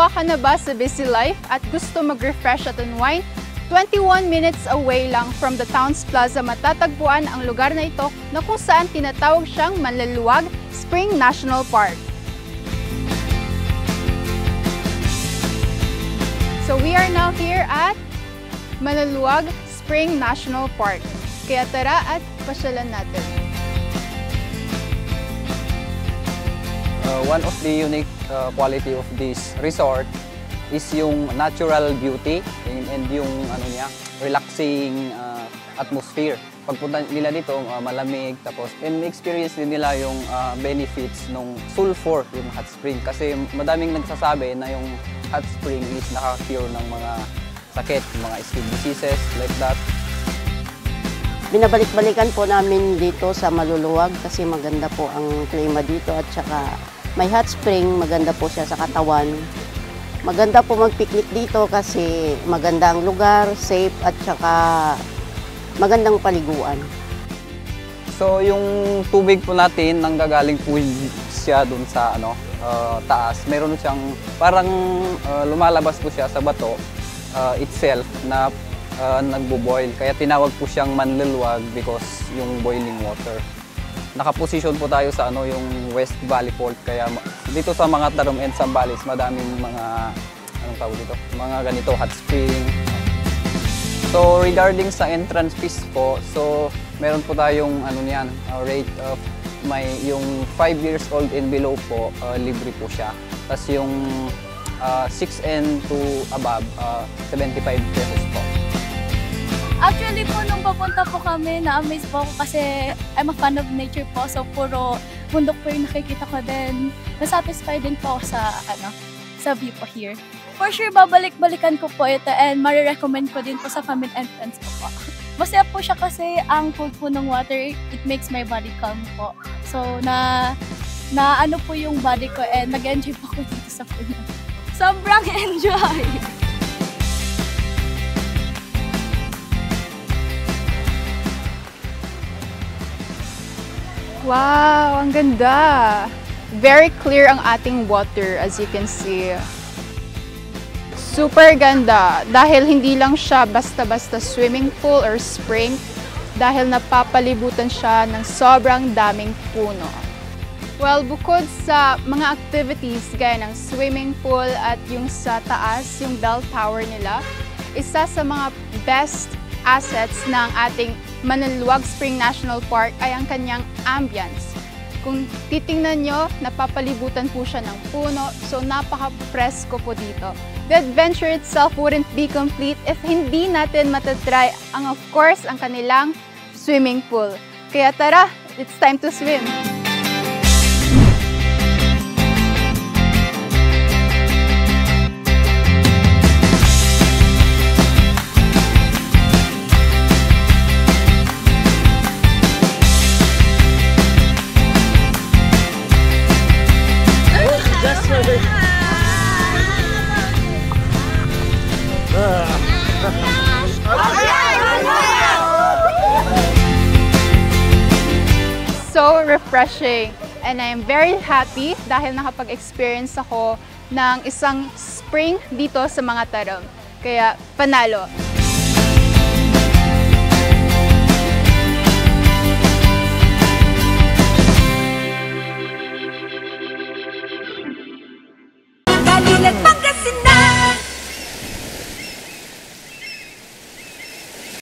Sawa ka na ba sa busy life at gusto mag-refresh at unwind? 21 minutes away lang from the Town's Plaza matatagpuan ang lugar na ito na kung saan tinatawag siyang Manlaluag Spring National Park. So we are now here at Manlaluag Spring National Park. Kaya tara at pasyalan natin. One of the unique quality of this resort is yung natural beauty and yung relaxing atmosphere. Pagpunta nila dito, malamig, tapos experience din nila yung benefits ng sulfur, yung hot spring. Kasi madaming nagsasabi na yung hot spring is nakaka-cure ng mga sakit, mga skin diseases, like that. Binabalik-balikan po namin dito sa Maluluwag kasi maganda po ang klima dito at saka may hot spring, maganda po siya sa katawan. Maganda po mag-picnic dito kasi maganda ang lugar, safe at saka magandang paliguan. So yung tubig po natin, nanggagaling po siya dun sa taas. Meron siyang parang lumalabas po siya sa bato itself na nagbo-boil. Kaya tinawag po siyang Manlaluag because yung boiling water. Nakaposisyon po tayo sa yung West Valley Fault. Kaya dito sa mga Tarom and Zambales, madaming mga mga ganito hot spring. So regarding sa entrance fees po, so meron po tayong rate of yung 5 years old and below po, libre po siya. Tapos yung 6 and to above, 75 pesos po. Actually po, nung papunta po kami, na-amaze po ako kasi I'm a fan of nature po. So, puro bundok po yung nakikita ko din. Nasatisfied din po ako sa view po here. For sure, babalik-balikan ko po ito and marirecommend ko din po sa family and friends ko po. Masaya po siya kasi ang cold po ng water, it makes my body calm po. So, na po yung body ko and nag-enjoy po ako dito sa pool. Sobrang enjoy! Wow, ang ganda! Very clear ang ating water as you can see. Super ganda dahil hindi lang siya basta-basta swimming pool or spring dahil napapalibutan siya ng sobrang daming puno. Well, bukod sa mga activities gaya ng swimming pool at yung sa taas, yung bell tower nila, isa sa mga best assets ng ating Manlaluag Spring National Park ay ang kanyang ambience. Kung titingnan nyo, napapalibutan po siya ng puno, so napaka-presko po dito. The adventure itself wouldn't be complete if hindi natin matatry of course, ang kanilang swimming pool. Kaya tara, it's time to swim! So refreshing and I am very happy dahil nakapag-experience ako ng isang spring dito sa mga Tarom. Kaya panalo! Dali